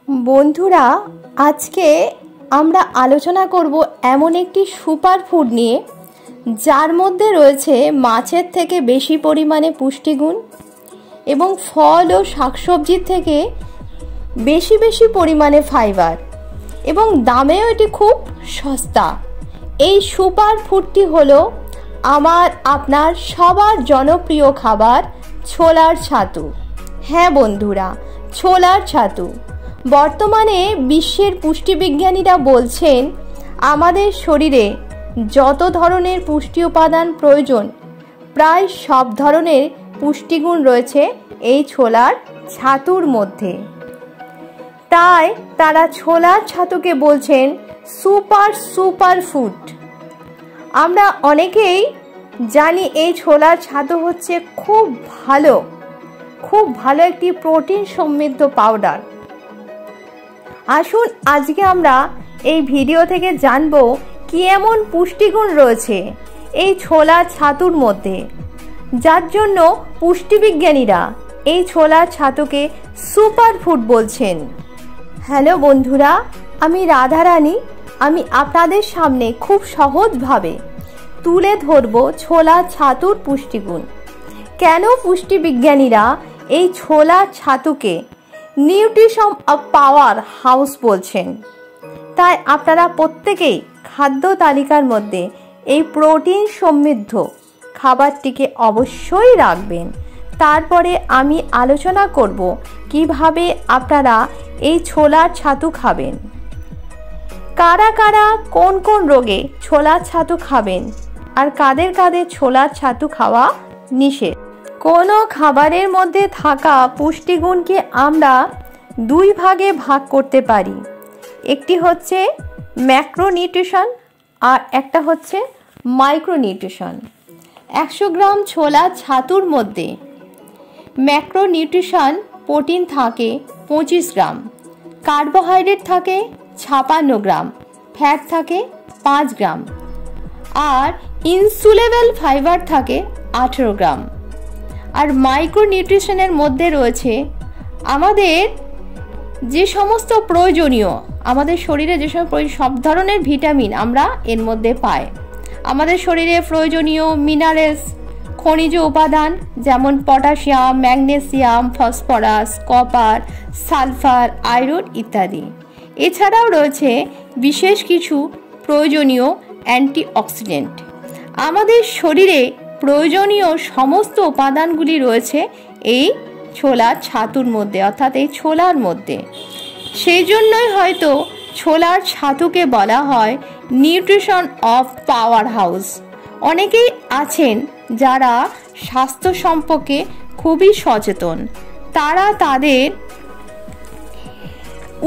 বন্ধুরা, আজকে আমরা আলোচনা করব এমন একটি সুপার ফুড নিয়ে যার মধ্যে রয়েছে মাছের থেকে বেশি পরিমাণে পুষ্টিগুণ এবং ফল ও শাকসবজির থেকে বেশি পরিমাণে ফাইবার এবং দামেও এটি খুব সস্তা। এই সুপার ফুডটি হলো আপনার সবার জনপ্রিয় খাবার ছোলার ছাতু। হ্যাঁ বন্ধুরা, ছোলার ছাতু। বর্তমানে বিশ্বের পুষ্টিবিজ্ঞানীরা বলছেন আমাদের শরীরে যত ধরনের পুষ্টি উপাদান প্রয়োজন প্রায় সব ধরনের পুষ্টিগুণ রয়েছে এই ছোলার ছাতুর মধ্যে। তাই তারা ছোলার ছাতুকে বলছেন সুপার ফুড। আমরা অনেকেই জানি এই ছোলার ছাতু হচ্ছে খুব ভালো একটি প্রোটিন সমৃদ্ধ পাউডার। আসুন আজকে আমরা এই ভিডিও থেকে জানবো কি এমন পুষ্টিগুণ রয়েছে এই ছোলার ছাতুর মধ্যে, যার জন্য পুষ্টিবিজ্ঞানীরা এই ছোলার ছাতুকে সুপার ফুড বলছেন। হ্যালো বন্ধুরা, আমি রাধারানী। আমি আপনাদের সামনে খুব সহজভাবে তুলে ধরবো ছোলার ছাতুর পুষ্টিগুণ। কেন পুষ্টিবিজ্ঞানীরা এই ছোলার ছাতুকে নিউট্রিশন অফ পাওয়ার হাউস বলছেন। তাই আপনারা প্রত্যেকেই খাদ্য তালিকার মধ্যে এই প্রোটিন সমৃদ্ধ খাবারটিকে অবশ্যই রাখবেন। তারপরে আমি আলোচনা করব কিভাবে আপনারা এই ছোলার ছাতু খাবেন। কারা কোন রোগে ছোলার ছাতু খাবেন আর কাদের ছোলার ছাতু খাওয়া নিষেধ। কোনো খাবারের মধ্যে থাকা পুষ্টিগুণকে আমরা দুই ভাগে ভাগ করতে পারি। একটি হচ্ছে ম্যাক্রোনিউট্রিশন আর একটা হচ্ছে মাইক্রোনিউট্রিশন। 100 গ্রাম ছোলার ছাতুর মধ্যে ম্যাক্রোনিউট্রিশন প্রোটিন থাকে 25 গ্রাম, কার্বোহাইড্রেট থাকে 56 গ্রাম, ফ্যাট থাকে 5 গ্রাম আর ইনসুলেবল ফাইবার থাকে 18 গ্রাম। আর মাইক্রোনিউট্রিশনের মধ্যে রয়েছে আমাদের যে সমস্ত প্রয়োজনীয়, আমাদের শরীরে যে সব ধরনের ভিটামিন আমরা এর মধ্যে পাই। আমাদের শরীরে প্রয়োজনীয় মিনারেলস, খনিজ উপাদান যেমন potassium, magnesium, phosphorus, copper, sulphur, iron ইত্যাদি। এছাড়াও রয়েছে বিশেষ কিছু প্রয়োজনীয় অ্যান্টিঅক্সিডেন্ট। আমাদের শরীরে প্রয়োজনীয় সমস্ত উপাদানগুলি রয়েছে এই ছোলার ছাতুর মধ্যে, অর্থাৎ এই ছোলার মধ্যে। সেই জন্যই হয়তো ছোলার ছাতুকে বলা হয় নিউট্রিশন অফ পাওয়ার হাউস। অনেকেই আছেন যারা স্বাস্থ্য সম্পর্কে খুবই সচেতন। তারা তাদের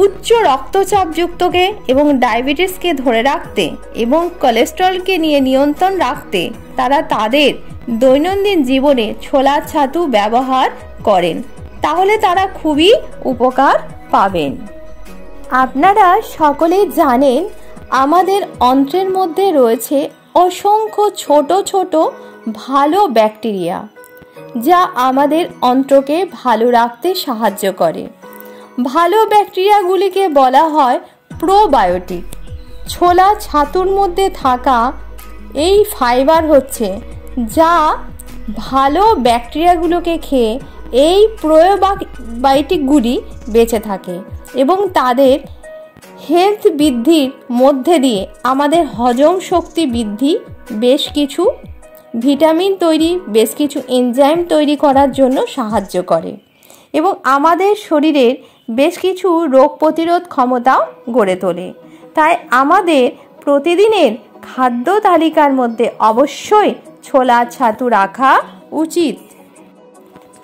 উচ্চ রক্তচাপযুক্তকে এবং ডায়াবেটিসকে ধরে রাখতে এবং কোলেস্টেরলকে নিয়ন্ত্রণ রাখতে তারা তাদের দৈনন্দিন জীবনে ছোলার ছাতু ব্যবহার করেন। তাহলে তারা খুবই উপকার পাবেন। আপনারা সকলেই জানেন আমাদের অন্ত্রের মধ্যে রয়েছে অসংখ্য ছোট ভালো ব্যাকটেরিয়া, যা আমাদের অন্ত্রকে ভালো রাখতে সাহায্য করে। ভালো ব্যাকটেরিয়াগুলিকে বলা হয় প্রোবায়োটিক। ছোলা ছাতুর মধ্যে থাকা এই ফাইবার হচ্ছে যা ভালো ব্যাকটেরিয়াগুলোকে খেয়ে এই প্রোবায়োটিকগুলি বেঁচে থাকে এবং তাদের হেলথ বৃদ্ধির মধ্যে দিয়ে আমাদের হজম শক্তি বৃদ্ধি, বেশ কিছু ভিটামিন তৈরি, বেশ কিছু এনজাইম তৈরি করার জন্য সাহায্য করে এবং আমাদের শরীরের বেশ কিছু রোগ প্রতিরোধ ক্ষমতাও গড়ে তোলে। তাই আমাদের প্রতিদিনের খাদ্য তালিকার মধ্যে অবশ্যই ছোলার ছাতু রাখা উচিত।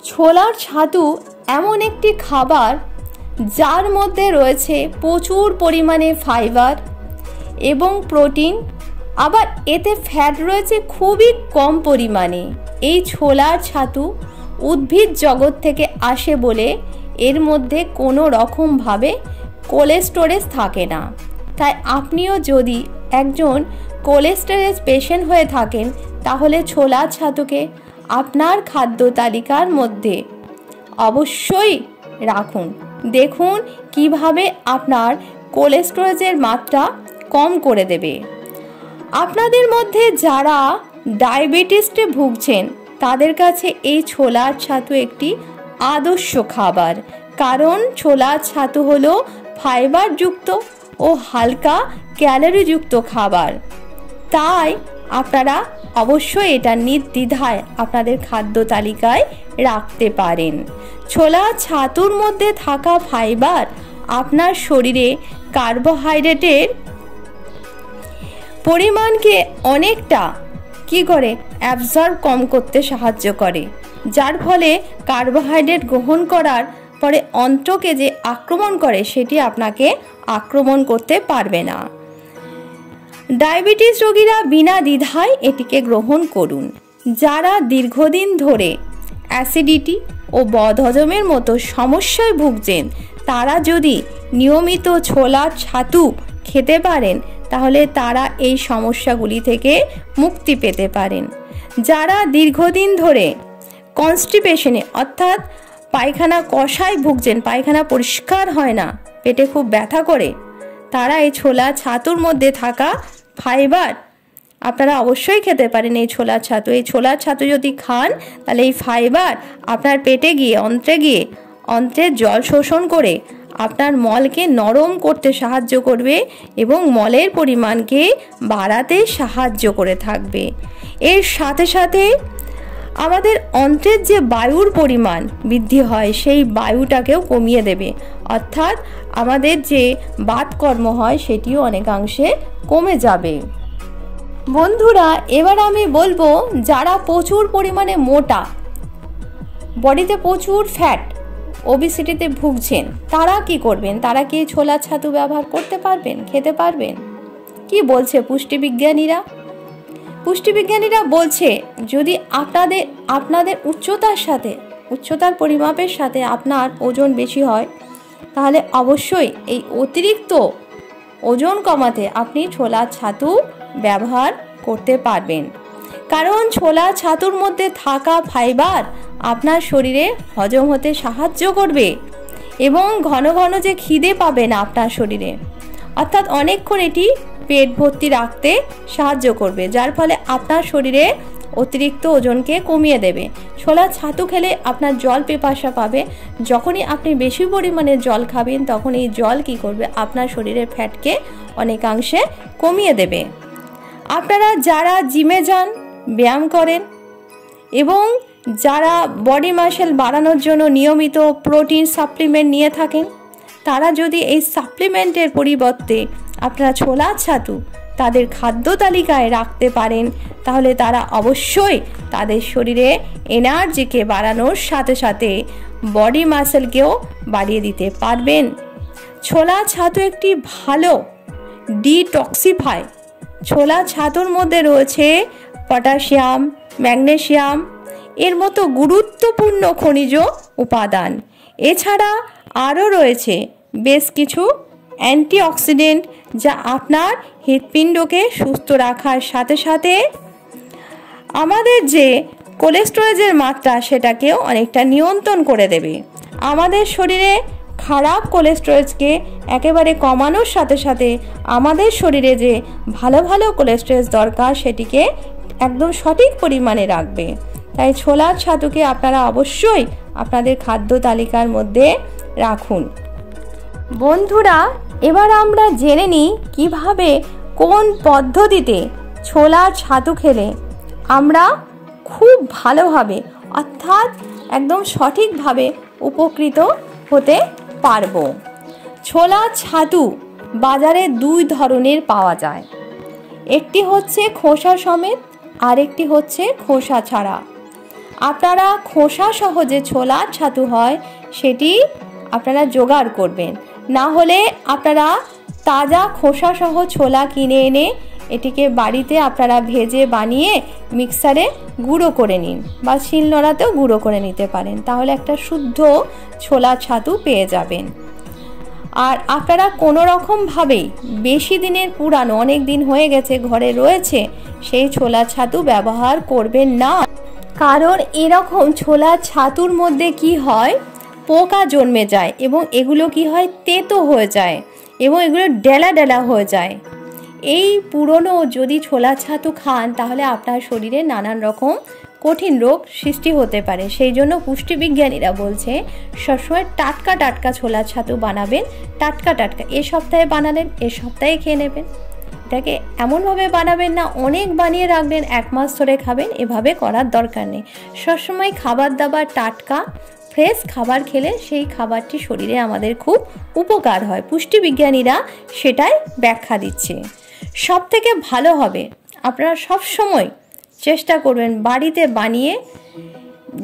ছোলার ছাতু এমন একটি খাবার যার মধ্যে রয়েছে প্রচুর পরিমাণে ফাইবার এবং প্রোটিন, আবার এতে ফ্যাট রয়েছে খুবই কম পরিমাণে। এই ছোলার ছাতু উদ্ভিদ জগৎ থেকে আসে বলে এর মধ্যে কোনো রকমভাবে কোলেস্টেরল থাকে না। তাই আপনিও যদি একজন কোলেস্টেরল পেশেন্ট হয়ে থাকেন তাহলে ছোলার ছাতুকে আপনার খাদ্য তালিকার মধ্যে অবশ্যই রাখুন। দেখুন কিভাবে আপনার কোলেস্টেরলের মাত্রা কম করে দেবে। আপনাদের মধ্যে যারা ডায়াবেটিসে ভুগছেন তাদের কাছে এই ছোলার ছাতু একটি আদর্শ খাবার, কারণ ছোলার ছাতু হলো ফাইবারযুক্ত ও হালকা ক্যালোরিযুক্ত খাবার। তাই আপনারা অবশ্যই এটা নির্দ্বিধায় আপনাদের খাদ্য তালিকায় রাখতে পারেন। ছোলা ছাতুর মধ্যে থাকা ফাইবার আপনার শরীরে কার্বোহাইড্রেটের পরিমাণকে অনেকটা অ্যাবজর্ব কম করতে সাহায্য করে, যার ফলে কার্বোহাইড্রেট গ্রহণ করার পরে অন্ত্রকে যে আক্রমণ করে সেটি আপনাকে আক্রমণ করতে পারবে না। ডায়াবেটিস রোগীরা বিনা দ্বিধায় এটিকে গ্রহণ করুন। যারা দীর্ঘদিন ধরে অ্যাসিডিটি ও বদহজমের মতো সমস্যায় ভুগছেন তারা যদি নিয়মিত ছোলার ছাতু খেতে পারেন তাহলে তারা এই সমস্যাগুলি থেকে মুক্তি পেতে পারেন। যারা দীর্ঘদিন ধরে কনস্টিপেশনে অর্থাৎ পায়খানা কষায় ভুগছেন, পায়খানা পরিষ্কার হয় না, পেটে খুব ব্যথা করে, তারা এই ছোলা ছাতুর মধ্যে থাকা ফাইবার আপনারা অবশ্যই খেতে পারেন। এই ছোলার ছাতু যদি খান তাহলে এই ফাইবার আপনার পেটে গিয়ে অন্ত্রের জল শোষণ করে আপনার মলকে নরম করতে সাহায্য করবে এবং মলের পরিমাণকে বাড়াতে সাহায্য করে থাকবে। এর সাথে সাথে আমাদের অন্ত্রের যে বায়ুর পরিমাণ বৃদ্ধি হয় সেই বায়ুটাকেও কমিয়ে দেবে, অর্থাৎ আমাদের যে বাতকর্ম হয় সেটিও অনেকাংশে কমে যাবে। বন্ধুরা, এবার আমি বলবো যারা প্রচুর পরিমাণে মোটা, বডিতে প্রচুর ফ্যাট, ওবেসিটিতে ভুগছেন তারা কি করবেন? তারা কি ছোলা ছাতু ব্যবহার করতে পারবেন, খেতে পারবেন? কি বলছে পুষ্টিবিজ্ঞানীরা বলছে যদি আপনাদের উচ্চতার পরিমাপের সাথে আপনার ওজন বেশি হয় তাহলে অবশ্যই এই অতিরিক্ত ওজন কমাতে আপনি ছোলা ছাতু ব্যবহার করতে পারবেন, কারণ ছোলা ছাতুর মধ্যে থাকা ফাইবার আপনার শরীরে হজম হতে সাহায্য করবে এবং ঘন ঘন যে খিদে পাবে না আপনার শরীরে, অর্থাৎ অনেকক্ষণ এটি পেট ভর্তি রাখতে সাহায্য করবে, যার ফলে আপনার শরীরে অতিরিক্ত ওজনকে কমিয়ে দেবে। ছোলা ছাতু খেলে আপনার জল পিপাসা পাবে, যখনই আপনি বেশি পরিমাণে জল খাবেন তখন এই জল কি করবে? আপনার শরীরের ফ্যাটকে অনেকাংশে কমিয়ে দেবে। আপনারা যারা জিমে যান, ব্যায়াম করেন এবং যারা বডি মাসেল বাড়ানোর জন্য নিয়মিত প্রোটিন সাপ্লিমেন্ট নিয়ে থাকেন তারা যদি এই সাপ্লিমেন্টের পরিবর্তে আপনারা ছোলা ছাতু তাদের খাদ্য তালিকায় রাখতে পারেন তাহলে তারা অবশ্যই তাদের শরীরে এনার্জিকে বাড়ানোর সাথে সাথে বডি মাসেলকেও বাড়িয়ে দিতে পারবেন। ছোলা ছাতু একটি ভালো ডিটক্সিফাই। ছোলা ছাতুর মধ্যে রয়েছে পটাশিয়াম, ম্যাগনেসিয়াম এর মতো গুরুত্বপূর্ণ খনিজ উপাদান। এছাড়া আরও রয়েছে বেশ কিছু অ্যান্টিঅক্সিডেন্ট যা আপনার হৃৎপিণ্ডকে সুস্থ রাখার সাথে সাথে আমাদের যে কোলেস্টেরলের মাত্রা সেটাকেও অনেকটা নিয়ন্ত্রণ করে দেবে। আমাদের শরীরে খারাপ কোলেস্টেরলকে একেবারে কমানোর সাথে সাথে আমাদের শরীরে যে ভালো ভালো কোলেস্টেরল দরকার সেটিকে একদম সঠিক পরিমাণে রাখবে। তাই ছোলার ছাতুকে আপনারা অবশ্যই আপনাদের খাদ্য তালিকার মধ্যে রাখুন। বন্ধুরা, এবার আমরা জেনে নিই কিভাবে কোন পদ্ধতিতে ছোলার ছাতু খেলে আমরা খুব ভালোভাবে অর্থাৎ একদম সঠিকভাবে উপকৃত হতে পারব। ছোলার ছাতু বাজারে দুই ধরনের পাওয়া যায়, একটি হচ্ছে খোসা সমেত আর একটি হচ্ছে খোসা ছাড়া। আপনারা খোসা সহ যে ছোলার ছাতু হয় সেটি আপনারা জোগাড় করবেন, না হলে আপনারা তাজা খোসা সহ ছোলা কিনে এনে এটিকে বাড়িতে আপনারা ভেজে বানিয়ে মিক্সারে গুঁড়ো করে নিন বা শিলনোড়াতেও গুঁড়ো করে নিতে পারেন, তাহলে একটা শুদ্ধ ছোলা ছাতু পেয়ে যাবেন। আর আপনারা কোনো রকমভাবেই বেশি দিনের পুরানো, অনেক দিন হয়ে গেছে ঘরে রয়েছে সেই ছোলা ছাতু ব্যবহার করবেন না, কারণ এরকম ছোলা ছাতুর মধ্যে কি হয় পোকা জন্মে যায় এবং এগুলো কি হয়, তেতো হয়ে যায় এবং এগুলো ডেলা ডেলা হয়ে যায়। এই পুরনো যদি ছোলা ছাতু খান তাহলে আপনার শরীরে নানান রকম কঠিন রোগ সৃষ্টি হতে পারে। সেই জন্য পুষ্টিবিজ্ঞানীরা বলছে সবসময় টাটকা টাটকা ছোলা ছাতু বানাবেন, টাটকা টাটকা। এ সপ্তাহে বানালেন, এ সপ্তাহে খেয়ে নেবেন। এটাকে এমনভাবে বানাবেন না অনেক বানিয়ে রাখবেন, 1 মাস ধরে খাবেন, এভাবে করার দরকার নেই। সবসময় খাবার দাবার টাটকা ফ্রেশ খাবার খেলে সেই খাবারটি শরীরে আমাদের খুব উপকার হয়। পুষ্টিবিজ্ঞানীরা সেটাই ব্যাখ্যা দিচ্ছে। সব থেকে ভালো হবে আপনারা সব সময় চেষ্টা করবেন বাড়িতে বানিয়ে,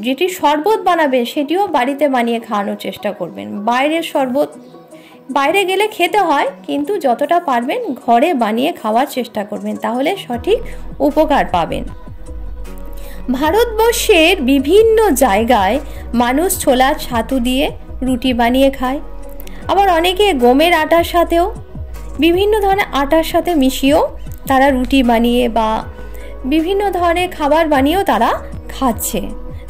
যেটি শরবত বানাবেন সেটিও বাড়িতে বানিয়ে খাওয়ানোর চেষ্টা করবেন। বাইরের শরবত বাইরে গেলে খেতে হয়, কিন্তু যতটা পারবেন ঘরে বানিয়ে খাওয়ার চেষ্টা করবেন, তাহলে সঠিক উপকার পাবেন। ভারতবর্ষের বিভিন্ন জায়গায় মানুষ ছোলার ছাতু দিয়ে রুটি বানিয়ে খায়। আবার অনেকে গমের আটার সাথেও, বিভিন্ন ধরনের আটার সাথে মিশিয়েও তারা রুটি বানিয়ে বা বিভিন্ন ধরনের খাবার বানিয়েও তারা খাচ্ছে।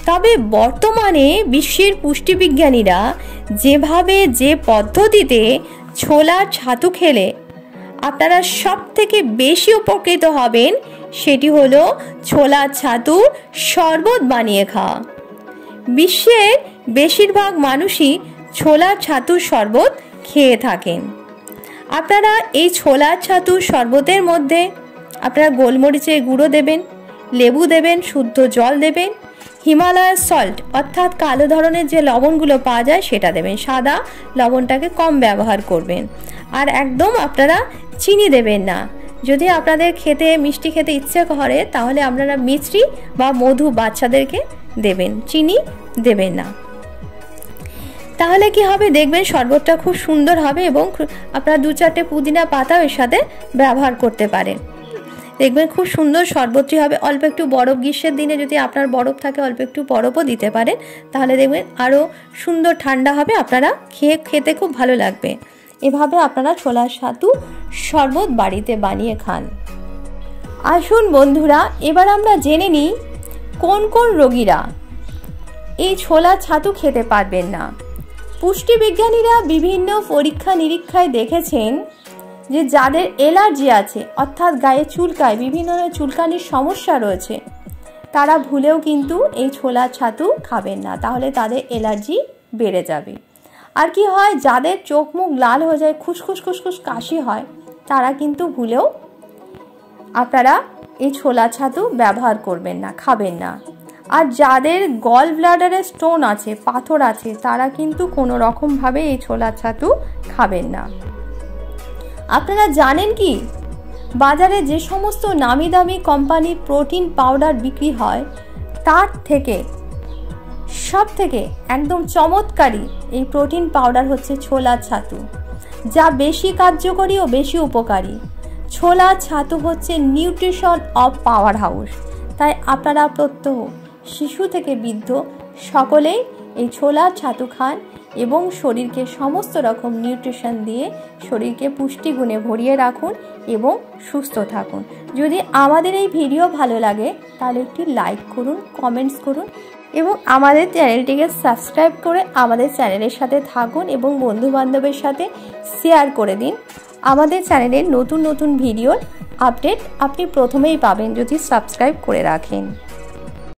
তবে বর্তমানে বিশ্বের পুষ্টিবিজ্ঞানীরা যেভাবে যে পদ্ধতিতে ছোলার ছাতু খেলে আপনারা সব থেকে বেশি উপকৃত হবেন সেটি হলো ছোলার ছাতুর শরবত বানিয়ে খাওয়া। বিশ্বের বেশিরভাগ মানুষই ছোলার ছাতুর শরবত খেয়ে থাকেন। আপনারা এই ছোলার ছাতুর শরবতের মধ্যে আপনারা গোলমরিচের গুঁড়ো দেবেন, লেবু দেবেন, শুদ্ধ জল দেবেন, হিমালয়ের সল্ট অর্থাৎ কালো ধরনের যে লবণগুলো পাওয়া যায় সেটা দেবেন। সাদা লবণটাকে কম ব্যবহার করবেন। আর একদম আপনারা চিনি দেবেন না। যদি আপনাদের খেতে মিষ্টি খেতে ইচ্ছে করে তাহলে আপনারা মিছরি বা মধু বাচ্চাদেরকে দেবেন, চিনি দেবেন না। তাহলে কি হবে, দেখবেন শরবতটা খুব সুন্দর হবে এবং আপনারা 2-4টে পুদিনা পাতাও এর সাথে ব্যবহার করতে পারেন। দেখবেন খুব সুন্দর শরবতটি হবে। অল্প একটু বরফ, গ্রীষ্মের দিনে যদি আপনার বরফ থাকে অল্প একটু বরফও দিতে পারেন, তাহলে দেখবেন আরও সুন্দর ঠান্ডা হবে, আপনারা খেতে খুব ভালো লাগবে। এভাবে আপনারা ছোলার ছাতু শরবত বাড়িতে বানিয়ে খান। আসুন বন্ধুরা, এবার আমরা জেনে নিই কোন কোন রোগীরা এই ছোলার ছাতু খেতে পারবেন না। পুষ্টিবিজ্ঞানীরা বিভিন্ন পরীক্ষা নিরীক্ষায় দেখেছেন যে যাদের অ্যালার্জি আছে, অর্থাৎ গায়ে চুলকায়, বিভিন্ন ধরনের চুলকানির সমস্যা রয়েছে, তারা ভুলেও কিন্তু এই ছোলার ছাতু খাবেন না, তাহলে তাদের অ্যালার্জি বেড়ে যাবে। আর কি হয়, যাদের চোখ মুখ লাল হয়ে যায়, খুসখুস খুসখুস কাশি হয়, তারা কিন্তু ভুলেও আপনারা এই ছোলা ছাতু ব্যবহার করবেন না, খাবেন না। আর যাদের গল ব্লাডারে স্টোন আছে, পাথর আছে, তারা কিন্তু কোনো রকমভাবে এই ছোলা ছাতু খাবেন না। আপনারা জানেন কি, বাজারে যে সমস্ত নামি দামি কোম্পানির প্রোটিন পাউডার বিক্রি হয় তার থেকে সব থেকে একদম চমৎকারী এই প্রোটিন পাউডার হচ্ছে ছোলা ছাতু, যা বেশি কার্যকরী ও বেশি উপকারী। ছোলা ছাতু হচ্ছে নিউট্রিশন অফ পাওয়ার হাউস। তাই আপনারা প্রত্যহ শিশু থেকে বৃদ্ধ সকলেই এই ছোলা ছাতু খান এবং শরীরকে সমস্ত রকম নিউট্রিশন দিয়ে শরীরকে পুষ্টিগুণে ভরিয়ে রাখুন এবং সুস্থ থাকুন। যদি আমাদের এই ভিডিও ভালো লাগে তাহলে একটি লাইক করুন, কমেন্টস করুন এবং আমাদের চ্যানেলটিকে সাবস্ক্রাইব করে আমাদের চ্যানেলের সাথে থাকুন এবং বন্ধুবান্ধবের সাথে শেয়ার করে দিন। আমাদের চ্যানেলের নতুন নতুন ভিডিওর আপডেট আপনি প্রথমেই পাবেন যদি সাবস্ক্রাইব করে রাখেন।